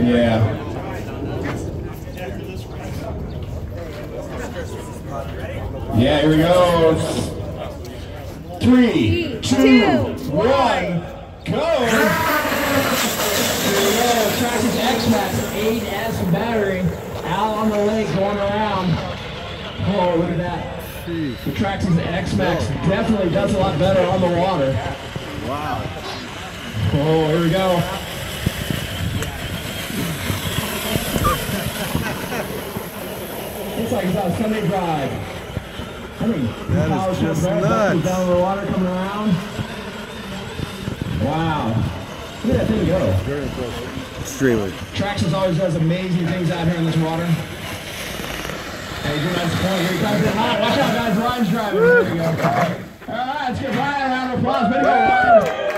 Yeah. Yeah, here we go. 3, 2, 1, go! Here we go. Traxxas Xmaxx 8S battery out on the lake going around. Oh, look at that. The Traxxas Xmaxx definitely does a lot better on the water. Wow. Oh, here we go. Looks like it's on a Sunday drive. I think that is just nuts. Down the water coming around. Wow. Look at that thing go. Very impressive. Extremely. Traxxas always does amazing things out here in this water. Hey, do nice point. Here he comes in hot. Watch out, guys. Ryan's driving. There we go. All right, let's give Ryan a round of applause. Way to go, Ryan.